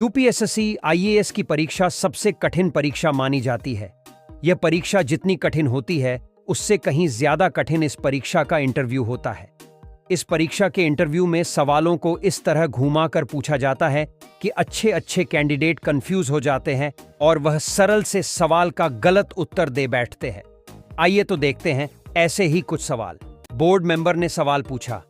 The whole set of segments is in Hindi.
यूपीएससी आईएएस की परीक्षा सबसे कठिन परीक्षा मानी जाती है। यह परीक्षा जितनी कठिन होती है उससे कहीं ज्यादा कठिन इस परीक्षा का इंटरव्यू होता है। इस परीक्षा के इंटरव्यू में सवालों को इस तरह घुमाकर पूछा जाता है कि अच्छे अच्छे कैंडिडेट कंफ्यूज हो जाते हैं और वह सरल से सवाल का गलत उत्तर दे बैठते हैं। आइए तो देखते हैं ऐसे ही कुछ सवाल। बोर्ड मेंबर ने सवाल पूछा,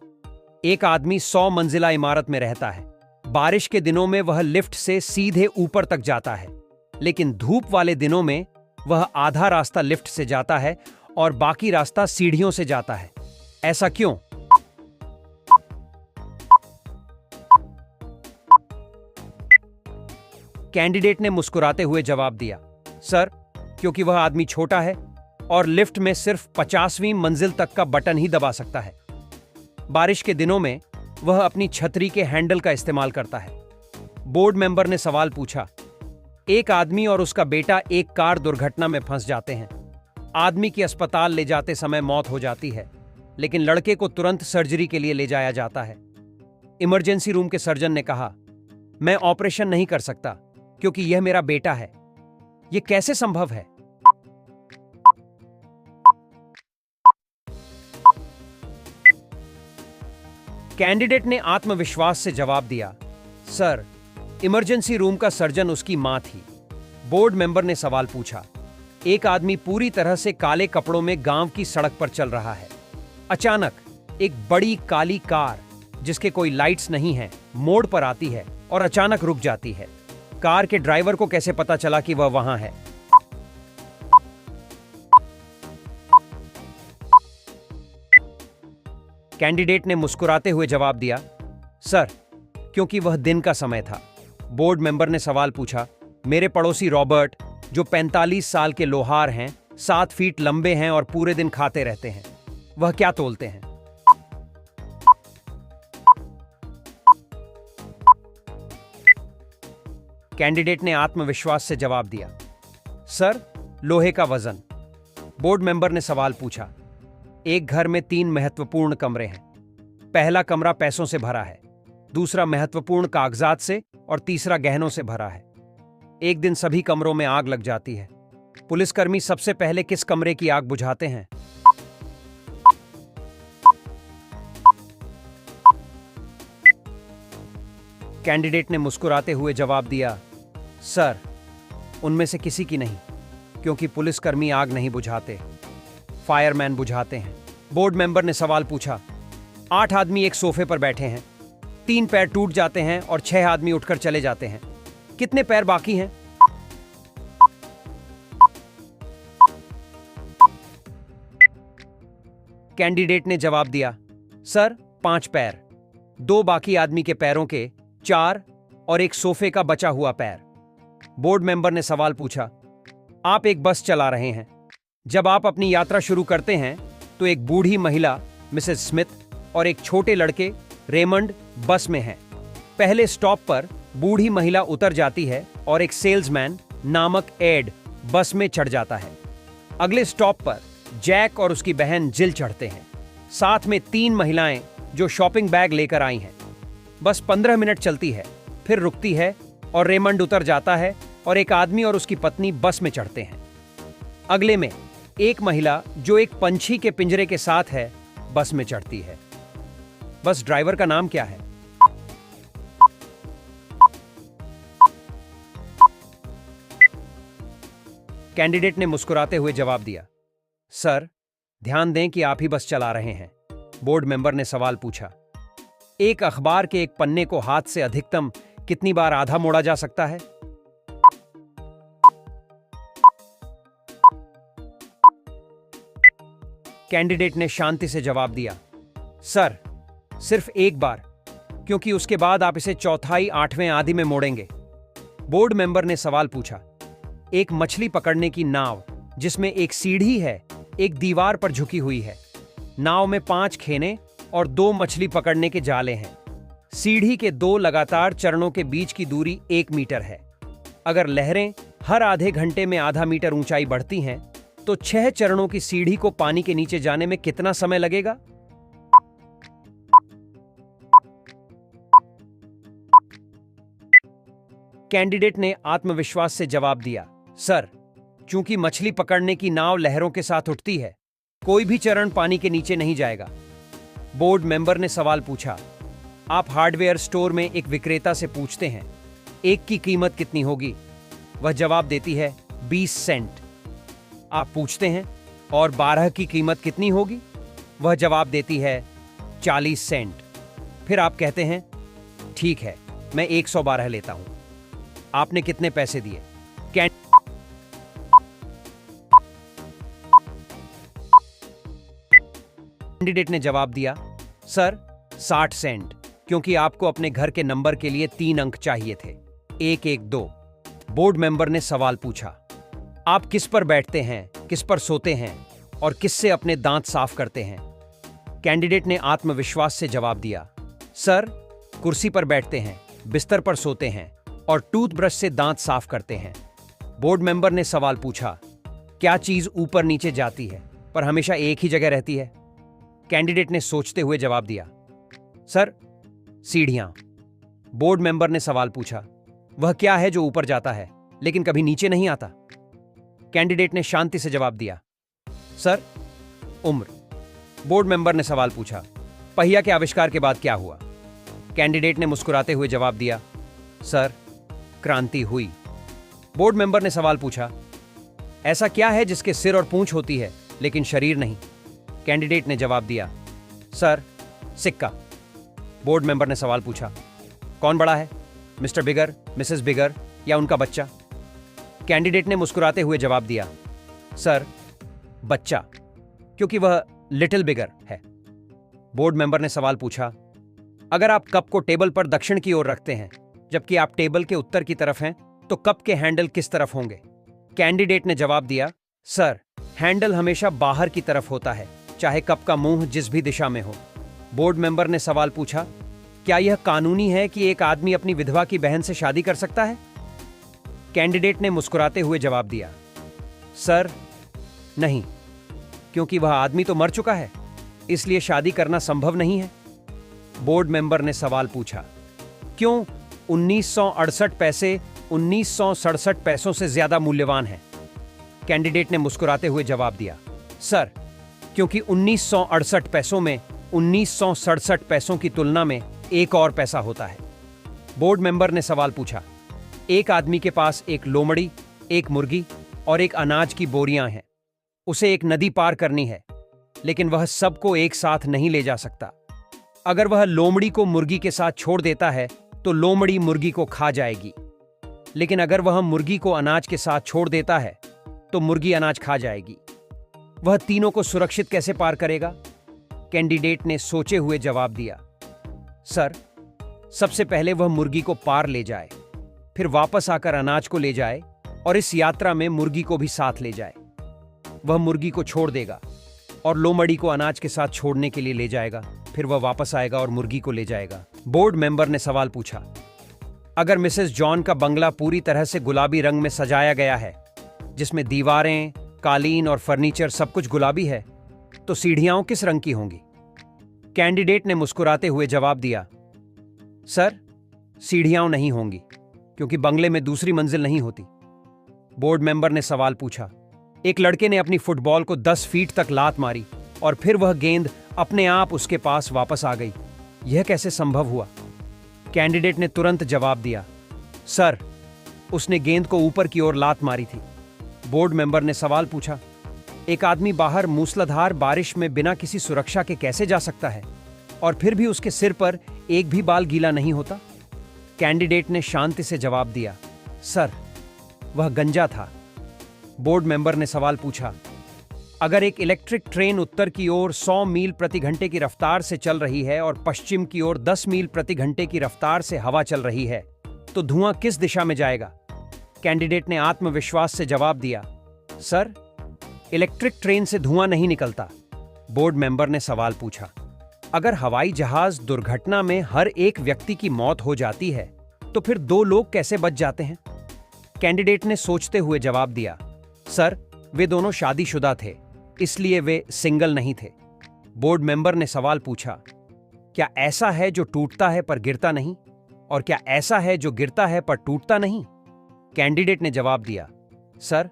एक आदमी 100 मंजिला इमारत में रहता है। बारिश के दिनों में वह लिफ्ट से सीधे ऊपर तक जाता है, लेकिन धूप वाले दिनों में वह आधा रास्ता लिफ्ट से जाता है और बाकी रास्ता सीढ़ियों से जाता है। ऐसा क्यों? कैंडिडेट ने मुस्कुराते हुए जवाब दिया, सर, क्योंकि वह आदमी छोटा है और लिफ्ट में सिर्फ 50वीं मंजिल तक का बटन ही दबा सकता है। बारिश के दिनों में वह अपनी छतरी के हैंडल का इस्तेमाल करता है। बोर्ड मेंबर ने सवाल पूछा, एक आदमी और उसका बेटा एक कार दुर्घटना में फंस जाते हैं। आदमी की अस्पताल ले जाते समय मौत हो जाती है, लेकिन लड़के को तुरंत सर्जरी के लिए ले जाया जाता है। इमरजेंसी रूम के सर्जन ने कहा, मैं ऑपरेशन नहीं कर सकता क्योंकि यह मेरा बेटा है। यह कैसे संभव है? कैंडिडेट ने आत्मविश्वास से जवाब दिया, सर, इमरजेंसी रूम का सर्जन उसकी मां थी। बोर्ड मेंबर ने सवाल पूछा, एक आदमी पूरी तरह से काले कपड़ों में गांव की सड़क पर चल रहा है। अचानक एक बड़ी काली कार, जिसके कोई लाइट्स नहीं हैं, मोड़ पर आती है और अचानक रुक जाती है। कार के ड्राइवर को कैसे पता चला कि वह वहां है? कैंडिडेट ने मुस्कुराते हुए जवाब दिया, सर, क्योंकि वह दिन का समय था। बोर्ड मेंबर ने सवाल पूछा, मेरे पड़ोसी रॉबर्ट, जो 45 साल के लोहार हैं, 7 फीट लंबे हैं और पूरे दिन खाते रहते हैं, वह क्या तोलते हैं? कैंडिडेट ने आत्मविश्वास से जवाब दिया, सर, लोहे का वजन। बोर्ड मेंबर ने सवाल पूछा, एक घर में 3 महत्वपूर्ण कमरे हैं। पहला कमरा पैसों से भरा है, दूसरा महत्वपूर्ण कागजात से और तीसरा गहनों से भरा है। एक दिन सभी कमरों में आग लग जाती है। पुलिसकर्मी सबसे पहले किस कमरे की आग बुझाते हैं? कैंडिडेट ने मुस्कुराते हुए जवाब दिया, सर, उनमें से किसी की नहीं, क्योंकि पुलिसकर्मी आग नहीं बुझाते, फायरमैन बुझाते हैं। बोर्ड मेंबर ने सवाल पूछा, 8 आदमी एक सोफे पर बैठे हैं, 3 पैर टूट जाते हैं और 6 आदमी उठकर चले जाते हैं। कितने पैर बाकी हैं? कैंडिडेट ने जवाब दिया, सर, 5 पैर, 2 बाकी आदमी के पैरों के, 4 और एक सोफे का बचा हुआ पैर। बोर्ड मेंबर ने सवाल पूछा, आप एक बस चला रहे हैं। जब आप अपनी यात्रा शुरू करते हैं तो एक बूढ़ी महिला मिसेस स्मिथ और एक छोटे लड़के रेमंड बस में हैं। पहले स्टॉप पर बूढ़ी महिला उतर जाती है और एक सेल्समैन नामक एड बस में चढ़ जाता है। अगले स्टॉप पर जैक और उसकी बहन जिल चढ़ते हैं, साथ में 3 महिलाएं जो शॉपिंग बैग लेकर आई हैं। बस 15 मिनट चलती है, फिर रुकती है और रेमंड उतर जाता है और एक आदमी और उसकी पत्नी बस में चढ़ते हैं। अगले में एक महिला जो एक पंछी के पिंजरे के साथ है बस में चढ़ती है। बस ड्राइवर का नाम क्या है? कैंडिडेट ने मुस्कुराते हुए जवाब दिया, सर, ध्यान दें कि आप ही बस चला रहे हैं। बोर्ड मेंबर ने सवाल पूछा, एक अखबार के एक पन्ने को हाथ से अधिकतम कितनी बार आधा मोड़ा जा सकता है? कैंडिडेट ने शांति से जवाब दिया, सर, सिर्फ एक बार, क्योंकि उसके बाद आप इसे चौथाई 8वें आधे में मोड़ेंगे। बोर्ड मेंबर ने सवाल पूछा, एक मछली पकड़ने की नाव जिसमें एक सीढ़ी है, एक दीवार पर झुकी हुई है। नाव में 5 खेने और 2 मछली पकड़ने के जाले हैं। सीढ़ी के 2 लगातार चरणों के बीच की दूरी 1 मीटर है। अगर लहरें हर आधे घंटे में आधा मीटर ऊंचाई बढ़ती हैं, तो 6 चरणों की सीढ़ी को पानी के नीचे जाने में कितना समय लगेगा? कैंडिडेट ने आत्मविश्वास से जवाब दिया, सर, चूंकि मछली पकड़ने की नाव लहरों के साथ उठती है, कोई भी चरण पानी के नीचे नहीं जाएगा। बोर्ड मेंबर ने सवाल पूछा, आप हार्डवेयर स्टोर में एक विक्रेता से पूछते हैं, एक की कीमत कितनी होगी? वह जवाब देती है 20 सेंट। आप पूछते हैं, और 12 की कीमत कितनी होगी? वह जवाब देती है 40 सेंट। फिर आप कहते हैं, ठीक है, मैं 112 लेता हूं। आपने कितने पैसे दिए? कैंडिडेट ने जवाब दिया, सर, 60 सेंट, क्योंकि आपको अपने घर के नंबर के लिए 3 अंक चाहिए थे, 112। बोर्ड मेंबर ने सवाल पूछा, आप किस पर बैठते हैं, किस पर सोते हैं और किससे अपने दांत साफ करते हैं? कैंडिडेट ने आत्मविश्वास से जवाब दिया, सर, कुर्सी पर बैठते हैं, बिस्तर पर सोते हैं और टूथब्रश से दांत साफ करते हैं। बोर्ड मेंबर ने सवाल पूछा, क्या चीज ऊपर नीचे जाती है पर हमेशा एक ही जगह रहती है? कैंडिडेट ने सोचते हुए जवाब दिया, सर, सीढ़ियां। बोर्ड मेंबर ने सवाल पूछा, वह क्या है जो ऊपर जाता है लेकिन कभी नीचे नहीं आता? कैंडिडेट ने शांति से जवाब दिया, सर, उम्र। बोर्ड मेंबर ने सवाल पूछा, पहिया के आविष्कार के बाद क्या हुआ? कैंडिडेट ने मुस्कुराते हुए जवाब दिया, सर, क्रांति हुई। बोर्ड मेंबर ने सवाल पूछा, ऐसा क्या है जिसके सिर और पूंछ होती है लेकिन शरीर नहीं? कैंडिडेट ने जवाब दिया, सर, सिक्का। बोर्ड मेंबर ने सवाल पूछा, कौन बड़ा है, मिस्टर बिगर, मिसेस बिगर या उनका बच्चा? कैंडिडेट ने मुस्कुराते हुए जवाब दिया, सर, बच्चा, क्योंकि वह लिटिल बिगर है। बोर्ड मेंबर ने सवाल पूछा, अगर आप कप को टेबल पर दक्षिण की ओर रखते हैं जबकि आप टेबल के उत्तर की तरफ हैं, तो कप के हैंडल किस तरफ होंगे? कैंडिडेट ने जवाब दिया, सर, हैंडल हमेशा बाहर की तरफ होता है, चाहे कप का मुंह जिस भी दिशा में हो। बोर्ड मेंबर ने सवाल पूछा, क्या यह कानूनी है कि एक आदमी अपनी विधवा की बहन से शादी कर सकता है? कैंडिडेट ने मुस्कुराते हुए जवाब दिया, सर, नहीं, क्योंकि वह आदमी तो मर चुका है, इसलिए शादी करना संभव नहीं है। बोर्ड मेंबर ने सवाल पूछा, क्यों 1968 पैसे 1967 पैसों से ज्यादा मूल्यवान हैं? कैंडिडेट ने मुस्कुराते हुए जवाब दिया, सर, क्योंकि 1968 पैसों में 1967 पैसों की तुलना में एक और पैसा होता है। बोर्ड मेंबर ने सवाल पूछा, एक आदमी के पास एक लोमड़ी, एक मुर्गी और एक अनाज की बोरियां हैं। उसे एक नदी पार करनी है, लेकिन वह सबको एक साथ नहीं ले जा सकता। अगर वह लोमड़ी को मुर्गी के साथ छोड़ देता है तो लोमड़ी मुर्गी को खा जाएगी, लेकिन अगर वह मुर्गी को अनाज के साथ छोड़ देता है तो मुर्गी अनाज खा जाएगी। वह तीनों को सुरक्षित कैसे पार करेगा? कैंडिडेट ने सोचे हुए जवाब दिया, सर, सबसे पहले वह मुर्गी को पार ले जाए, फिर वापस आकर अनाज को ले जाए और इस यात्रा में मुर्गी को भी साथ ले जाए। वह मुर्गी को छोड़ देगा और लोमड़ी को अनाज के साथ छोड़ने के लिए ले जाएगा, फिर वह वापस आएगा और मुर्गी को ले जाएगा। बोर्ड मेंबर ने सवाल पूछा, अगर मिसेस जॉन का बंगला पूरी तरह से गुलाबी रंग में सजाया गया है, जिसमें दीवारें, कालीन और फर्नीचर सब कुछ गुलाबी है, तो सीढ़ियां किस रंग की होंगी? कैंडिडेट ने मुस्कुराते हुए जवाब दिया, सर, सीढ़ियां नहीं होंगी, क्योंकि बंगले में दूसरी मंजिल नहीं होती। बोर्ड मेंबर ने सवाल पूछा, एक लड़के ने अपनी फुटबॉल को 10 फीट तक लात मारी और फिर वह गेंद अपने आप उसके पास वापस आ गई, यह कैसे संभव हुआ? कैंडिडेट ने तुरंत जवाब दिया, सर, उसने गेंद को ऊपर की ओर लात मारी थी। बोर्ड मेंबर ने सवाल पूछा, एक आदमी बाहर मूसलाधार बारिश में बिना किसी सुरक्षा के कैसे जा सकता है और फिर भी उसके सिर पर एक भी बाल गीला नहीं होता? कैंडिडेट ने शांति से जवाब दिया, सर, वह गंजा था। बोर्ड मेंबर ने सवाल पूछा, अगर एक इलेक्ट्रिक ट्रेन उत्तर की ओर 100 मील प्रति घंटे की रफ्तार से चल रही है और पश्चिम की ओर 10 मील प्रति घंटे की रफ्तार से हवा चल रही है, तो धुआं किस दिशा में जाएगा? कैंडिडेट ने आत्मविश्वास से जवाब दिया, सर, इलेक्ट्रिक ट्रेन से धुआं नहीं निकलता। बोर्ड मेंबर ने सवाल पूछा, अगर हवाई जहाज दुर्घटना में हर एक व्यक्ति की मौत हो जाती है, तो फिर 2 लोग कैसे बच जाते हैं? कैंडिडेट ने सोचते हुए जवाब दिया, सर, वे दोनों शादीशुदा थे, इसलिए वे सिंगल नहीं थे। बोर्ड मेंबर ने सवाल पूछा, क्या ऐसा है जो टूटता है पर गिरता नहीं और क्या ऐसा है जो गिरता है पर टूटता नहीं? कैंडिडेट ने जवाब दिया, सर,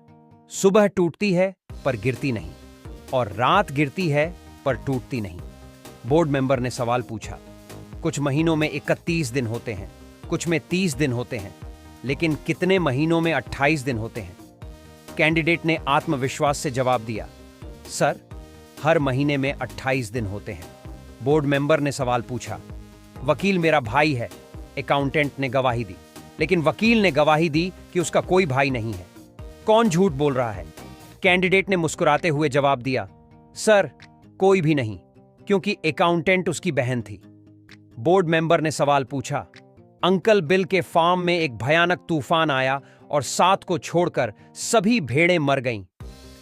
सुबह टूटती है पर गिरती नहीं, और रात गिरती है पर टूटती नहीं। बोर्ड मेंबर ने सवाल पूछा, कुछ महीनों में 31 दिन होते हैं, कुछ में 30 दिन होते हैं, लेकिन कितने महीनों में 28 दिन होते हैं? कैंडिडेट ने आत्मविश्वास से जवाब दिया, सर, हर महीने में 28 दिन होते हैं। बोर्ड मेंबर ने सवाल पूछा, वकील मेरा भाई है, अकाउंटेंट ने गवाही दी, लेकिन वकील ने गवाही दी कि उसका कोई भाई नहीं है। कौन झूठ बोल रहा है? कैंडिडेट ने मुस्कुराते हुए जवाब दिया, सर, कोई भी नहीं, क्योंकि अकाउंटेंट उसकी बहन थी। बोर्ड मेंबर ने सवाल पूछा, अंकल बिल के फार्म में एक भयानक तूफान आया और 7 को छोड़कर सभी भेड़ें मर गईं।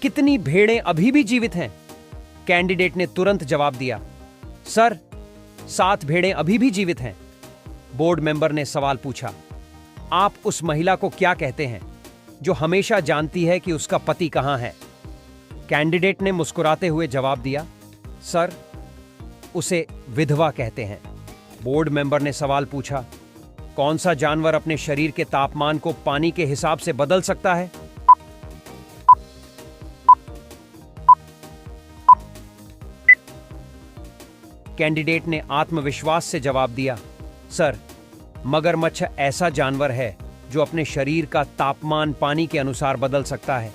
कितनी भेड़ें अभी भी जीवित हैं? कैंडिडेट ने तुरंत जवाब दिया, सर, 7 भेड़ें अभी भी जीवित हैं। बोर्ड मेंबर ने सवाल पूछा, आप उस महिला को क्या कहते हैं जो हमेशा जानती है कि उसका पति कहां है? कैंडिडेट ने मुस्कुराते हुए जवाब दिया, सर, उसे विधवा कहते हैं। बोर्ड मेंबर ने सवाल पूछा, कौन सा जानवर अपने शरीर के तापमान को पानी के हिसाब से बदल सकता है? कैंडिडेट ने आत्मविश्वास से जवाब दिया, सर, मगरमच्छ ऐसा जानवर है जो अपने शरीर का तापमान पानी के अनुसार बदल सकता है।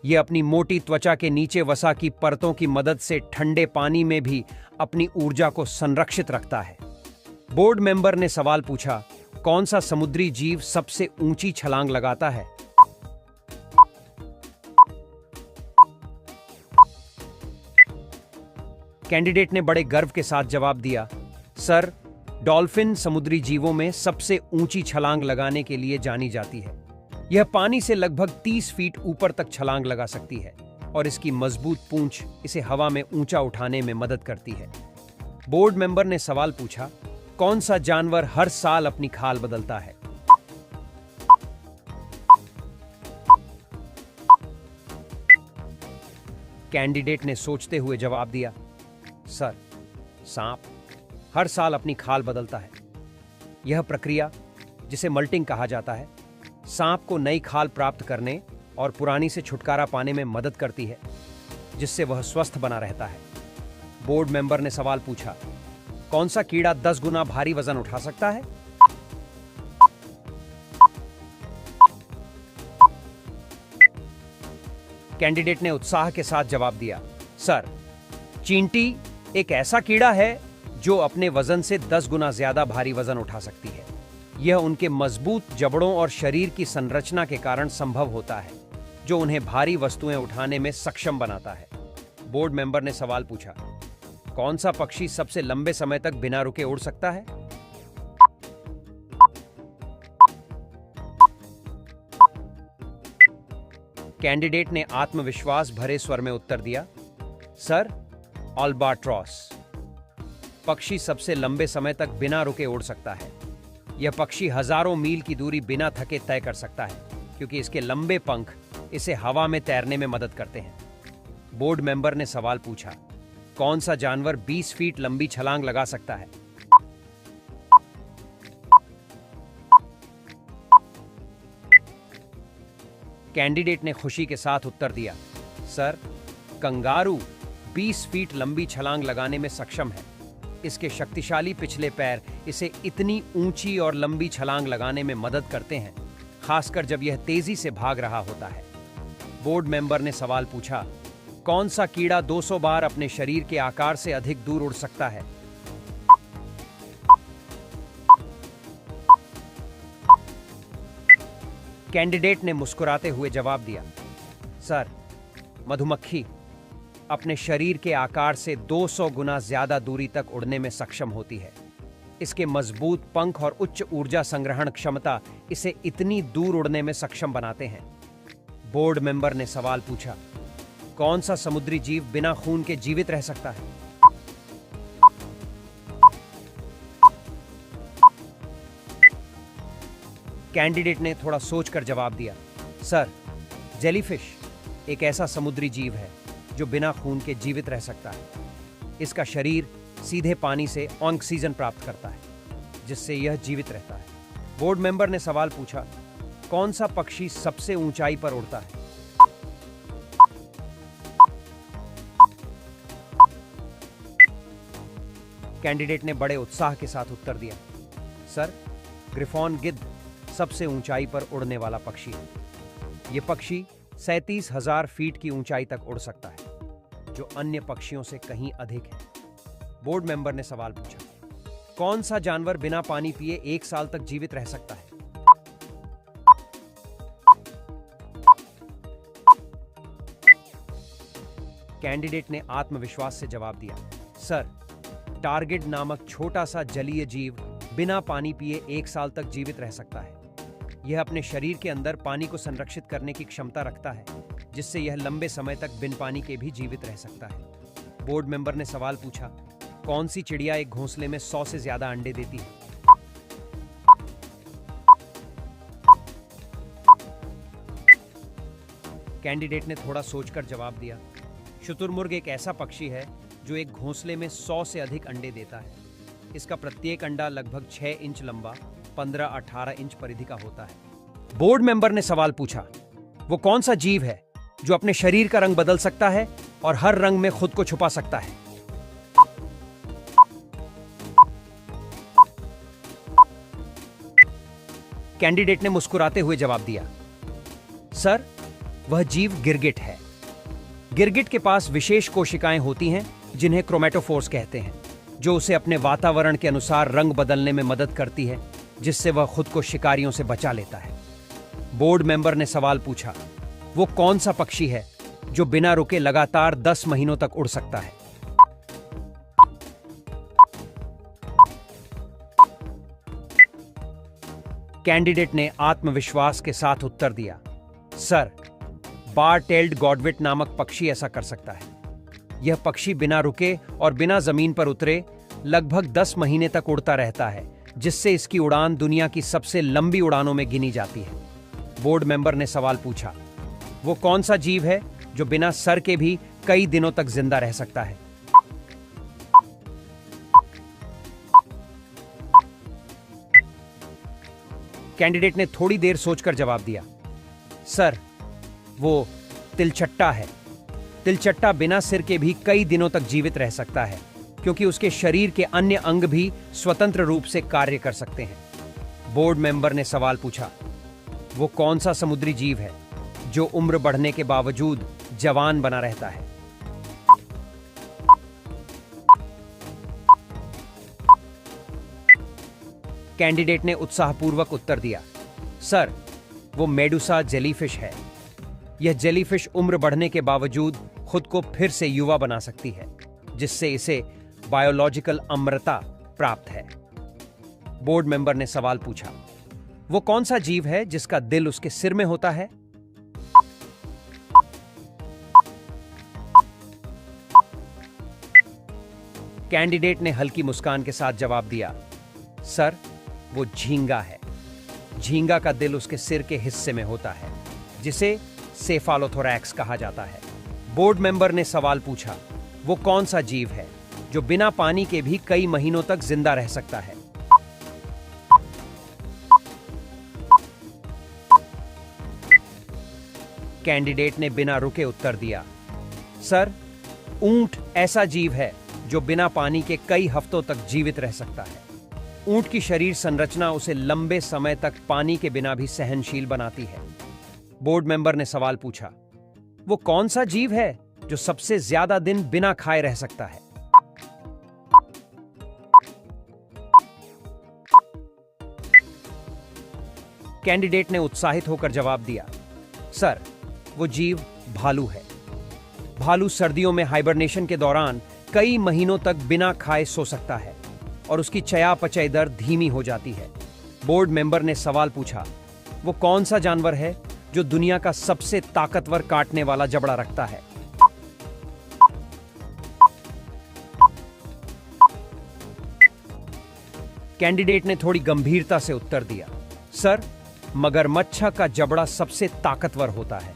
यह अपनी मोटी त्वचा के नीचे वसा की परतों की मदद से ठंडे पानी में भी अपनी ऊर्जा को संरक्षित रखता है। बोर्ड मेंबर ने सवाल पूछा, कौन सा समुद्री जीव सबसे ऊंची छलांग लगाता है? कैंडिडेट ने बड़े गर्व के साथ जवाब दिया, सर, डॉल्फिन समुद्री जीवों में सबसे ऊंची छलांग लगाने के लिए जानी जाती है। यह पानी से लगभग 30 फीट ऊपर तक छलांग लगा सकती है और इसकी मजबूत पूंछ इसे हवा में ऊंचा उठाने में मदद करती है। बोर्ड मेंबर ने सवाल पूछा, कौन सा जानवर हर साल अपनी खाल बदलता है? कैंडिडेट ने सोचते हुए जवाब दिया, सर, सांप हर साल अपनी खाल बदलता है। यह प्रक्रिया, जिसे मल्टिंग कहा जाता है, सांप को नई खाल प्राप्त करने और पुरानी से छुटकारा पाने में मदद करती है, जिससे वह स्वस्थ बना रहता है। बोर्ड मेंबर ने सवाल पूछा, कौन सा कीड़ा 10 गुना भारी वजन उठा सकता है? कैंडिडेट ने उत्साह के साथ जवाब दिया, सर, चींटी एक ऐसा कीड़ा है जो अपने वजन से 10 गुना ज्यादा भारी वजन उठा सकती है। यह उनके मजबूत जबड़ों और शरीर की संरचना के कारण संभव होता है, जो उन्हें भारी वस्तुएं उठाने में सक्षम बनाता है। बोर्ड मेंबर ने सवाल पूछा, कौन सा पक्षी सबसे लंबे समय तक बिना रुके उड़ सकता है? कैंडिडेट ने आत्मविश्वास भरे स्वर में उत्तर दिया, सर, अल्बाट्रॉस पक्षी सबसे लंबे समय तक बिना रुके उड़ सकता है। यह पक्षी हजारों मील की दूरी बिना थके तय कर सकता है, क्योंकि इसके लंबे पंख इसे हवा में तैरने में मदद करते हैं। बोर्ड मेंबर ने सवाल पूछा, कौन सा जानवर 20 फीट लंबी छलांग लगा सकता है? कैंडिडेट ने खुशी के साथ उत्तर दिया, सर, कंगारू 20 फीट लंबी छलांग लगाने में सक्षम है। इसके शक्तिशाली पिछले पैर इसे इतनी ऊंची और लंबी छलांग लगाने में मदद करते हैं, खासकर जब यह तेजी से भाग रहा होता है। बोर्ड मेंबर ने सवाल पूछा, कौन सा कीड़ा 200 बार अपने शरीर के आकार से अधिक दूर उड़ सकता है? कैंडिडेट ने मुस्कुराते हुए जवाब दिया, सर, मधुमक्खी अपने शरीर के आकार से 200 गुना ज्यादा दूरी तक उड़ने में सक्षम होती है। इसके मजबूत पंख और उच्च ऊर्जा संग्रहण क्षमता इसे इतनी दूर उड़ने में सक्षम बनाते हैं। बोर्ड मेंबर ने सवाल पूछा, कौन सा समुद्री जीव बिना खून के जीवित रह सकता है? कैंडिडेट ने थोड़ा सोचकर जवाब दिया, सर, जेलीफिश एक ऐसा समुद्री जीव है जो बिना खून के जीवित रह सकता है। इसका शरीर सीधे पानी से ऑक्सीजन प्राप्त करता है, जिससे यह जीवित रहता है। बोर्ड मेंबर ने सवाल पूछा, कौन सा पक्षी सबसे ऊंचाई पर उड़ता है? कैंडिडेट ने बड़े उत्साह के साथ उत्तर दिया, सर, ग्रिफॉन गिद्ध सबसे ऊंचाई पर उड़ने वाला पक्षी है। यह पक्षी 37,000 फीट की ऊंचाई तक उड़ सकता है, जो अन्य पक्षियों से कहीं अधिक है। बोर्ड मेंबर ने सवाल पूछा, कौन सा जानवर बिना पानी पिए 1 साल तक जीवित रह सकता है? कैंडिडेट ने आत्मविश्वास से जवाब दिया, सर, टारगेट नामक छोटा सा जलीय जीव बिना पानी पिए 1 साल तक जीवित रह सकता है। यह अपने शरीर के अंदर पानी को संरक्षित करने की क्षमता रखता है, जिससे यह लंबे समय तक बिन पानी के भी जीवित रह सकता है। बोर्ड मेंबर ने सवाल पूछा, कौन सी चिड़िया एक घोंसले में 100 से ज्यादा अंडे देती है? कैंडिडेट ने थोड़ा सोचकर जवाब दिया, शुतुरमुर्ग एक ऐसा पक्षी है जो एक घोंसले में 100 से अधिक अंडे देता है। इसका प्रत्येक अंडा लगभग 6 इंच लंबा, 15-18 इंच परिधि का होता है। बोर्ड मेंबर ने सवाल पूछा, वो कौन सा जीव है जो अपने शरीर का रंग बदल सकता है और हर रंग में खुद को छुपा सकता है? कैंडिडेट ने मुस्कुराते हुए जवाब दिया, सर, वह जीव गिरगिट है। गिरगिट के पास विशेष कोशिकाएं होती हैं जिन्हें क्रोमैटोफोर्स कहते हैं, जो उसे अपने वातावरण के अनुसार रंग बदलने में मदद करती है, जिससे वह खुद को शिकारियों से बचा लेता है। बोर्ड मेंबर ने सवाल पूछा, वो कौन सा पक्षी है जो बिना रुके लगातार 10 महीनों तक उड़ सकता है? कैंडिडेट ने आत्मविश्वास के साथ उत्तर दिया, सर, बार टेल्ड गॉडविट नामक पक्षी ऐसा कर सकता है। यह पक्षी बिना रुके और बिना जमीन पर उतरे लगभग 10 महीने तक उड़ता रहता है, जिससे इसकी उड़ान दुनिया की सबसे लंबी उड़ानों में गिनी जाती है। बोर्ड मेंबर ने सवाल पूछा, वो कौन सा जीव है जो बिना सर के भी कई दिनों तक जिंदा रह सकता है? कैंडिडेट ने थोड़ी देर सोचकर जवाब दिया, सर, वो तिलचट्टा है। तिलचट्टा बिना सिर के भी कई दिनों तक जीवित रह सकता है, क्योंकि उसके शरीर के अन्य अंग भी स्वतंत्र रूप से कार्य कर सकते हैं। बोर्ड मेंबर ने सवाल पूछा, वो कौन सा समुद्री जीव है जो उम्र बढ़ने के बावजूद जवान बना रहता है? कैंडिडेट ने उत्साहपूर्वक उत्तर दिया, सर, वो मेडुसा जेलीफिश है। यह जेलीफिश उम्र बढ़ने के बावजूद खुद को फिर से युवा बना सकती है, जिससे इसे बायोलॉजिकल अमरता प्राप्त है। बोर्ड मेंबर ने सवाल पूछा, वो कौन सा जीव है जिसका दिल उसके सिर में होता है? कैंडिडेट ने हल्की मुस्कान के साथ जवाब दिया, सर, वो झींगा है। झींगा का दिल उसके सिर के हिस्से में होता है, जिसे सेफालोथोरैक्स कहा जाता है। बोर्ड मेंबर ने सवाल पूछा, वो कौन सा जीव है जो बिना पानी के भी कई महीनों तक जिंदा रह सकता है? कैंडिडेट ने बिना रुके उत्तर दिया, सर, ऊंट ऐसा जीव है जो बिना पानी के कई हफ्तों तक जीवित रह सकता है। ऊंट की शरीर संरचना उसे लंबे समय तक पानी के बिना भी सहनशील बनाती है। बोर्ड मेंबर ने सवाल पूछा, वो कौन सा जीव है जो सबसे ज्यादा दिन बिना खाए रह सकता है? कैंडिडेट ने उत्साहित होकर जवाब दिया, सर, वो जीव भालू है। भालू सर्दियों में हाइबरनेशन के दौरान कई महीनों तक बिना खाए सो सकता है और उसकी चयापचय दर धीमी हो जाती है। बोर्ड मेंबर ने सवाल पूछा, वो कौन सा जानवर है जो दुनिया का सबसे ताकतवर काटने वाला जबड़ा रखता है? कैंडिडेट ने थोड़ी गंभीरता से उत्तर दिया, सर, मगरमच्छ का जबड़ा सबसे ताकतवर होता है।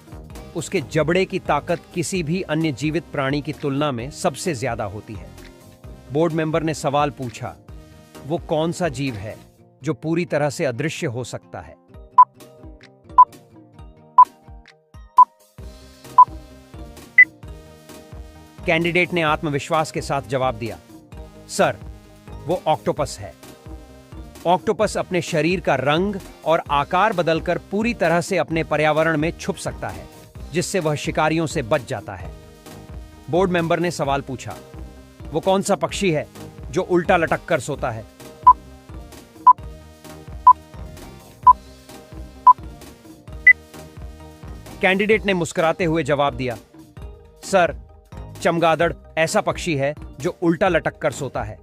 उसके जबड़े की ताकत किसी भी अन्य जीवित प्राणी की तुलना में सबसे ज्यादा होती है। बोर्ड मेंबर ने सवाल पूछा, वो कौन सा जीव है जो पूरी तरह से अदृश्य हो सकता है। कैंडिडेट ने आत्मविश्वास के साथ जवाब दिया, सर, वो ऑक्टोपस है। ऑक्टोपस अपने शरीर का रंग और आकार बदलकर पूरी तरह से अपने पर्यावरण में छुप सकता है, जिससे वह शिकारियों से बच जाता है। बोर्ड मेंबर ने सवाल पूछा, वो कौन सा पक्षी है जो उल्टा लटक कर सोता है? कैंडिडेट ने मुस्कुराते हुए जवाब दिया, सर, चमगादड़ ऐसा पक्षी है जो उल्टा लटक कर सोता है।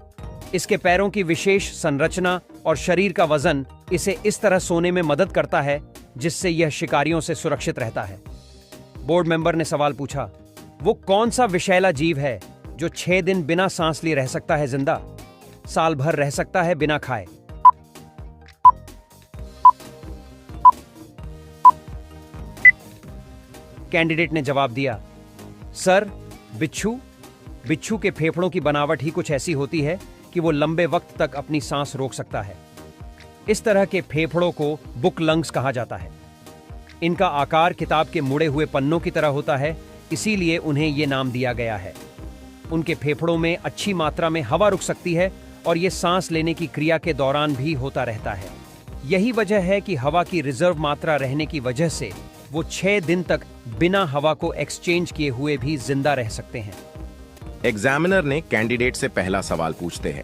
इसके पैरों की विशेष संरचना और शरीर का वजन इसे इस तरह सोने में मदद करता है जिससे यह शिकारियों से सुरक्षित रहता है। बोर्ड मेंबर ने सवाल पूछा, वो कौन सा विषैला जीव है जो 6 दिन बिना सांस लिए रह सकता है जिंदा, साल भर रह सकता है बिना खाए? कैंडिडेट ने जवाब दिया, सर, बिच्छू के फेफड़ों की बनावट ही कुछ ऐसी होती है कि वो लंबे वक्त तक अपनी सांस रोक सकता है। इस तरह के फेफड़ों को बुक लंग्स कहा जाता है। इनका आकार किताब के मुड़े हुए पन्नों की तरह होता है, इसीलिए उन्हें ये नाम दिया गया है। उनके फेफड़ों में अच्छी मात्रा में हवा रुक सकती है और ये सांस लेने की क्रिया के दौरान भी होता रहता है। यही वजह है कि हवा की रिजर्व मात्रा रहने की वजह से वो 6 दिन तक बिना हवा को एक्सचेंज किए हुए भी जिंदा रह सकते हैं। एग्जामिनर ने कैंडिडेट से पहला सवाल पूछते हैं,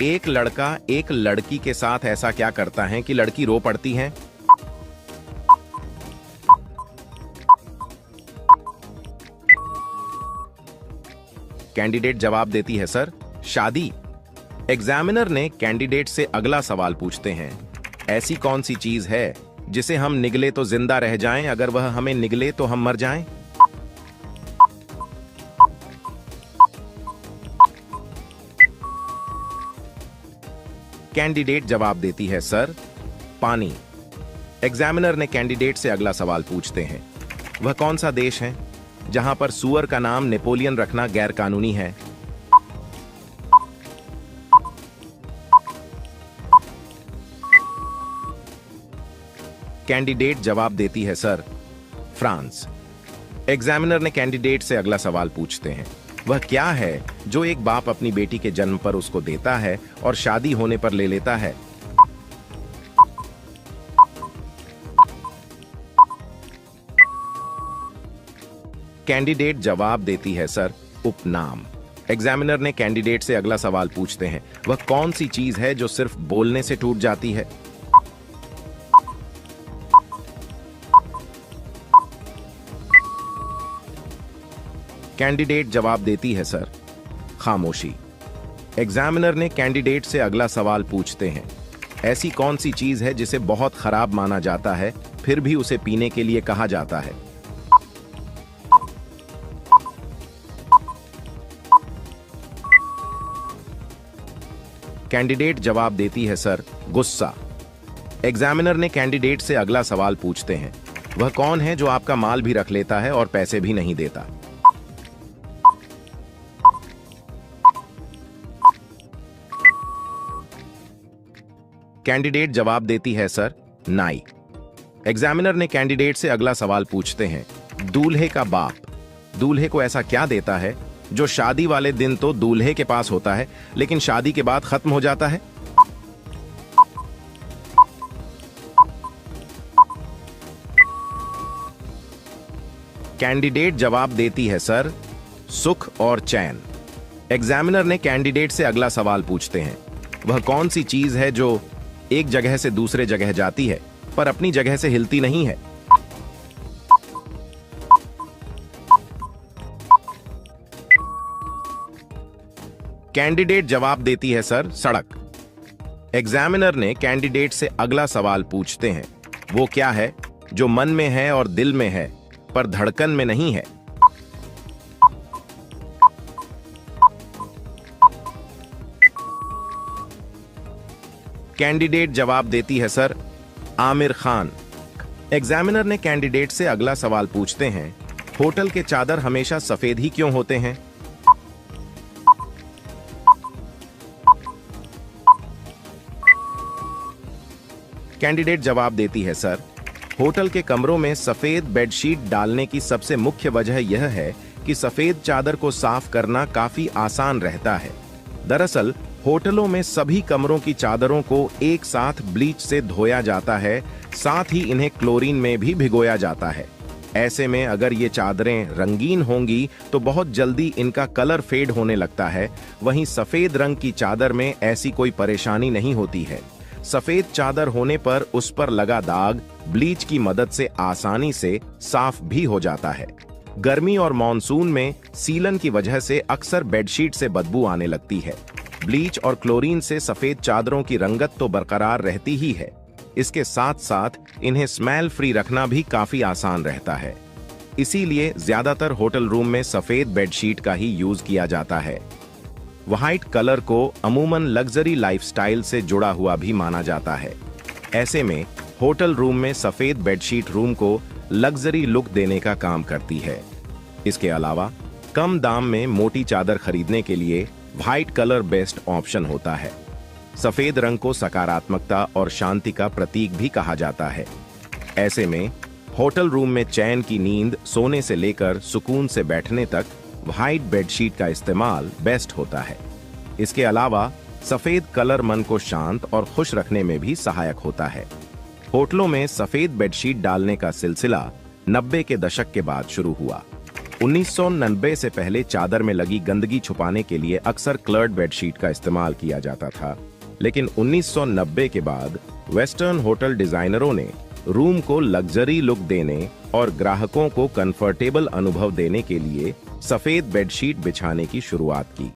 एक लड़का एक लड़की के साथ ऐसा क्या करता है कि लड़की रो पड़ती है? कैंडिडेट जवाब देती है, सर, शादी। एग्जामिनर ने कैंडिडेट से अगला सवाल पूछते हैं, ऐसी कौन सी चीज है जिसे हम निगले तो जिंदा रह जाएं, अगर वह हमें निगले तो हम मर जाएं? कैंडिडेट जवाब देती है, सर, पानी। एग्जामिनर ने कैंडिडेट से अगला सवाल पूछते हैं, वह कौन सा देश है जहां पर सुअर का नाम नेपोलियन रखना गैर कानूनी है? कैंडिडेट जवाब देती है, सर, फ्रांस। एग्जामिनर ने कैंडिडेट से अगला सवाल पूछते हैं, वह क्या है जो एक बाप अपनी बेटी के जन्म पर उसको देता है और शादी होने पर ले लेता है? कैंडिडेट जवाब देती है, सर, उपनाम। एग्जामिनर ने कैंडिडेट से अगला सवाल पूछते हैं, वह कौन सी चीज है जो सिर्फ बोलने से टूट जाती है? कैंडिडेट जवाब देती है, सर, खामोशी। एग्जामिनर ने कैंडिडेट से अगला सवाल पूछते हैं, ऐसी कौन सी चीज है जिसे बहुत खराब माना जाता है फिर भी उसे पीने के लिए कहा जाता है? कैंडिडेट जवाब देती है, सर, गुस्सा। एग्जामिनर ने कैंडिडेट से अगला सवाल पूछते हैं, वह कौन है जो आपका माल भी रख लेता है और पैसे भी नहीं देता? कैंडिडेट जवाब देती है, सर, नाई। एग्जामिनर ने कैंडिडेट से अगला सवाल पूछते हैं, दूल्हे का बाप दूल्हे को ऐसा क्या देता है जो शादी वाले दिन तो दूल्हे के पास होता है लेकिन शादी के बाद खत्म हो जाता है? कैंडिडेट जवाब देती है, सर, सुख और चैन। एग्जामिनर ने कैंडिडेट से अगला सवाल पूछते हैं, वह कौन सी चीज है जो एक जगह से दूसरे जगह जाती है पर अपनी जगह से हिलती नहीं है? कैंडिडेट जवाब देती है, सर, सड़क। एग्जामिनर ने कैंडिडेट से अगला सवाल पूछते हैं, वो क्या है जो मन में है और दिल में है पर धड़कन में नहीं है? कैंडिडेट जवाब देती है, सर, आमिर खान। एग्जामिनर ने कैंडिडेट से अगला सवाल पूछते हैं, होटल के चादर हमेशा सफेद ही क्यों होते हैं? कैंडिडेट जवाब देती है, सर, होटल के कमरों में सफेद बेडशीट डालने की सबसे मुख्य वजह यह है कि सफेद चादर को साफ करना काफी आसान रहता है। दरअसल होटलों में सभी कमरों की चादरों को एक साथ ब्लीच से धोया जाता है, साथ ही इन्हें क्लोरीन में भी भिगोया जाता है। ऐसे में अगर ये चादरें रंगीन होंगी तो बहुत जल्दी इनका कलर फेड होने लगता है। वहीं सफेद रंग की चादर में ऐसी कोई परेशानी नहीं होती है। सफेद चादर होने पर उस पर लगा दाग ब्लीच की मदद से आसानी से साफ भी हो जाता है। गर्मी और मॉनसून में सीलन की वजह से अक्सर बेडशीट से बदबू आने लगती है। ब्लीच और क्लोरीन से सफेद चादरों की रंगत तो बरकरार रहती ही है, इसके साथ साथ इन्हें स्मेल फ्री रखना भी काफी आसान रहता है। इसीलिए ज्यादातर होटल रूम में सफेद बेडशीट का ही यूज किया जाता है। व्हाइट कलर को अमूमन लग्जरी लाइफस्टाइल से जुड़ा हुआ भी माना जाता है। ऐसे में होटल रूम में सफेद बेडशीट रूम को लग्जरी लुक देने का काम करती है। इसके अलावा कम दाम में मोटी चादर खरीदने के लिए व्हाइट कलर बेस्ट ऑप्शन होता है। सफेद रंग को सकारात्मकता और शांति का प्रतीक भी कहा जाता है। ऐसे में होटल रूम में चैन की नींद सोने से लेकर सुकून से बैठने तक व्हाइट बेडशीट का इस्तेमाल बेस्ट होता है। इसके अलावा सफेद कलर मन को शांत और खुश रखने में भी सहायक होता है। होटलों में सफेद बेडशीट डालने का सिलसिला 90 के दशक के बाद शुरू हुआ। 1990 से पहले चादर में लगी गंदगी छुपाने के लिए अक्सर क्लर्ड बेडशीट का इस्तेमाल किया जाता था, लेकिन 1990 के बाद वेस्टर्न होटल डिजाइनरों ने रूम को लग्जरी लुक देने और ग्राहकों को कंफर्टेबल अनुभव देने के लिए सफेद बेडशीट बिछाने की शुरुआत की।